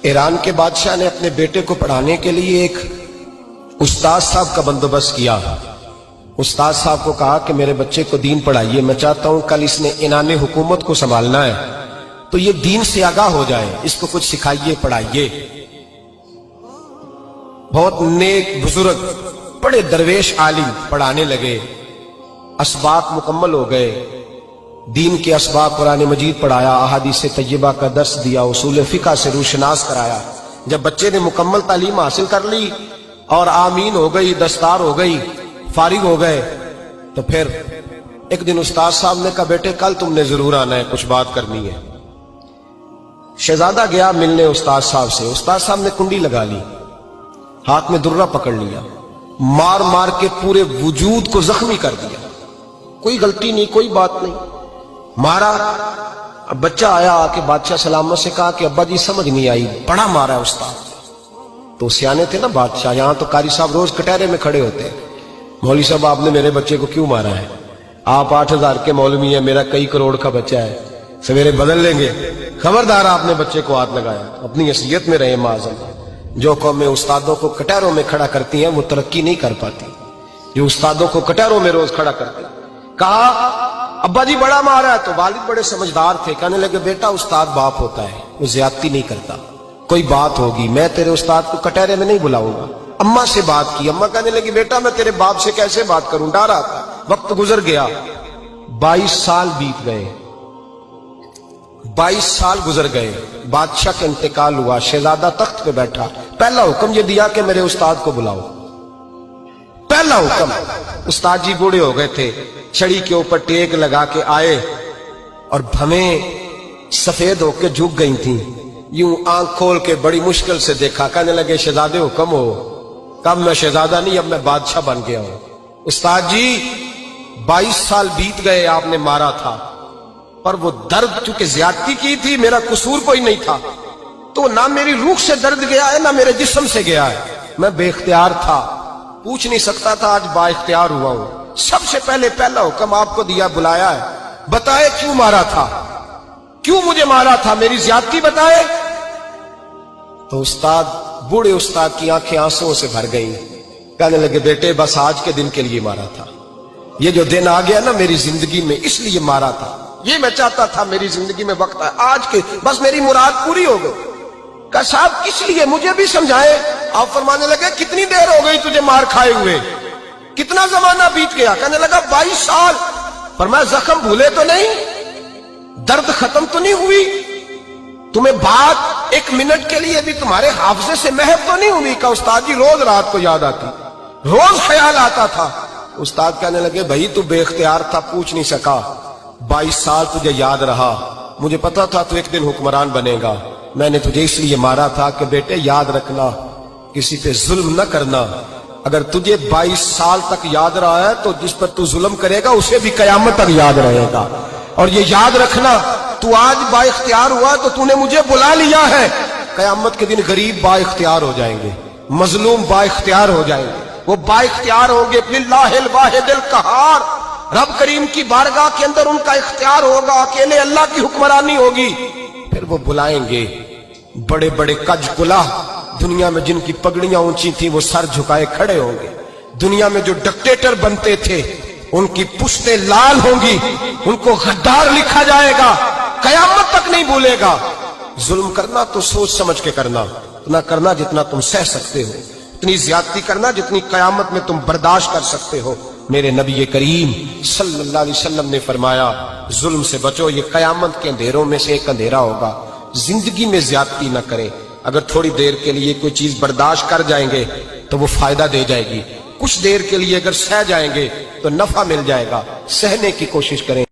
ایران کے بادشاہ نے اپنے بیٹے کو پڑھانے کے لیے ایک استاد صاحب کا بندوبست کیا۔ استاد صاحب کو کہا کہ میرے بچے کو دین پڑھائیے، میں چاہتا ہوں کل اس نے انعام حکومت کو سنبھالنا ہے تو یہ دین سے آگاہ ہو جائے، اس کو کچھ سکھائیے، پڑھائیے۔ بہت نیک بزرگ بڑے درویش عالم پڑھانے لگے، اسباق مکمل ہو گئے، دین کے اسباق قرآن مجید پڑھایا، احادیث طیبہ کا درس دیا، اصول فقہ سے روشناس کرایا۔ جب بچے نے مکمل تعلیم حاصل کر لی اور آمین ہو گئی، دستار ہو گئی، فارغ ہو گئے، تو پھر ایک دن استاد صاحب نے کہا بیٹے کل تم نے ضرور آنا ہے، کچھ بات کرنی ہے۔ شہزادہ گیا ملنے استاد صاحب سے، استاد صاحب نے کنڈی لگا لی، ہاتھ میں درہ پکڑ لیا، مار مار کے پورے وجود کو زخمی کر دیا، کوئی غلطی نہیں، کوئی بات نہیں، مارا۔ اب بچہ آیا آ کے بادشاہ سلامت سے کہا کہ ابا جی سمجھ نہیں آئی، بڑا مارا ہے استاد۔ تو سیانے تھے نا بادشاہ، یہاں تو قاری صاحب روز کٹہرے میں کھڑے ہوتے ہیں، مولوی صاحب آپ نے میرے بچے کو کیوں مارا ہے؟ آپ 8,000 کے مولوی ہیں، میرا کئی کروڑ کا بچہ ہے، سویرے بدل لیں گے، خبردار آپ نے بچے کو ہاتھ لگایا، اپنی حیثیت میں رہے معاذ۔ جو قومیں استادوں کو کٹہروں میں کھڑا کرتی ہیں وہ ترقی نہیں کر پاتی، جو استادوں کو کٹہروں میں روز کھڑا کرتے ہیں۔ کہا ابا جی بڑا مارا ہے، تو والد بڑے سمجھدار تھے، کہنے لگے بیٹا استاد باپ ہوتا ہے، وہ زیادتی نہیں کرتا، کوئی بات ہوگی میں تیرے استاد کو کٹہرے میں نہیں بلاؤں گا۔ اماں سے بات کی، اماں کہنے لگی بیٹا میں تیرے باپ سے کیسے بات کروں، ڈر آتا۔ وقت گزر گیا، 22 سال بیت گئے، 22 سال گزر گئے، بادشاہ کا انتقال ہوا، شہزادہ تخت پہ بیٹھا، پہلا حکم یہ دیا کہ میرے استاد کو بلاؤ، پہلا حکم۔ استاد جی بوڑھے ہو گئے تھے، چھڑی کے اوپر ٹیک لگا کے آئے اور بھویں سفید ہو کے جھک گئی تھیں، یوں آنکھ کھول کے بڑی مشکل سے دیکھا، کہنے لگے شہزادے حکم ہو۔ کب میں شہزادہ نہیں، اب میں بادشاہ بن گیا ہوں۔ استاد جی 22 سال بیت گئے، آپ نے مارا تھا، پر وہ درد چونکہ زیادتی کی تھی، میرا قصور کوئی نہیں تھا، تو نہ میری روح سے درد گیا ہے نہ میرے جسم سے گیا ہے، میں بے اختیار تھا، پوچھ نہیں سکتا تھا، آج با اختیار ہوا ہوں۔ سب سے پہلے پہلا حکم آپ کو دیا، بلایا ہے، بتائے کیوں مارا تھا، کیوں مجھے مارا تھا، میری زیادتی بتائے۔ تو استاد، بوڑھے استاد کی آنکھیں آنسوں سے بھر گئیں، کہنے لگے بیٹے بس آج کے دن کے لیے مارا تھا، یہ جو دن آ گیا نا میری زندگی میں اس لیے مارا تھا، یہ میں چاہتا تھا میری زندگی میں وقت ہے آج کے، بس میری مراد پوری ہو گئی۔ کہا صاحب کس لیے، مجھے بھی سمجھائے۔ آپ فرمانے لگے کتنی دیر ہو گئی تجھے مار کھائے ہوئے، کتنا زمانہ بیت گیا؟ کہنے لگا 22 سال۔ فرمایا زخم بھولے تو نہیں، درد ختم تو نہیں ہوئی، تمہیں بات ایک منٹ کے لیے بھی تمہارے حافظے سے محو تو نہیں ہوئی؟ کہا استاد جی روز رات کو یاد آتی، روز خیال آتا تھا۔ استاد کہنے لگے بھائی تو بے اختیار تھا، پوچھ نہیں سکا، 22 سال تجھے یاد رہا، مجھے پتا تھا تو ایک دن حکمران بنے گا، میں نے تجھے اس لیے مارا تھا کہ بیٹے یاد رکھنا، کسی پہ ظلم نہ کرنا، اگر تجھے 22 سال تک یاد رہا ہے تو جس پر تو ظلم کرے گا اسے بھی قیامت تک یاد رہے گا، اور یہ یاد رکھنا تو آج با اختیار ہوا تو تو نے مجھے بلا لیا ہے، قیامت کے دن غریب با اختیار ہو جائیں گے، مظلوم با اختیار ہو جائیں گے، وہ با اختیار ہوں گے، للہ الواحد القہار، رب کریم کی بارگاہ کے اندر ان کا اختیار ہوگا، اکیلے اللہ کی حکمرانی ہوگی۔ پھر وہ بلائیں گے بڑے بڑے کج کلا، دنیا میں جن کی پگڑیاں اونچی تھیں وہ سر جھکائے کھڑے ہوں گے، دنیا میں جو ڈکٹیٹر بنتے تھے ان کی پشتیں لال ہوں گی، ان کو غدار لکھا جائے گا، قیامت تک نہیں بھولے گا۔ ظلم کرنا تو سوچ سمجھ کے کرنا، اتنا کرنا جتنا تم سہ سکتے ہو، اتنی زیادتی کرنا جتنی قیامت میں تم برداشت کر سکتے ہو۔ میرے نبی کریم صلی اللہ علیہ وسلم نے فرمایا ظلم سے بچو، یہ قیامت کے اندھیروں میں سے ایک اندھیرا ہوگا، زندگی میں زیادتی نہ کریں، اگر تھوڑی دیر کے لیے کوئی چیز برداشت کر جائیں گے تو وہ فائدہ دے جائے گی، کچھ دیر کے لیے اگر سہ جائیں گے تو نفع مل جائے گا، سہنے کی کوشش کریں۔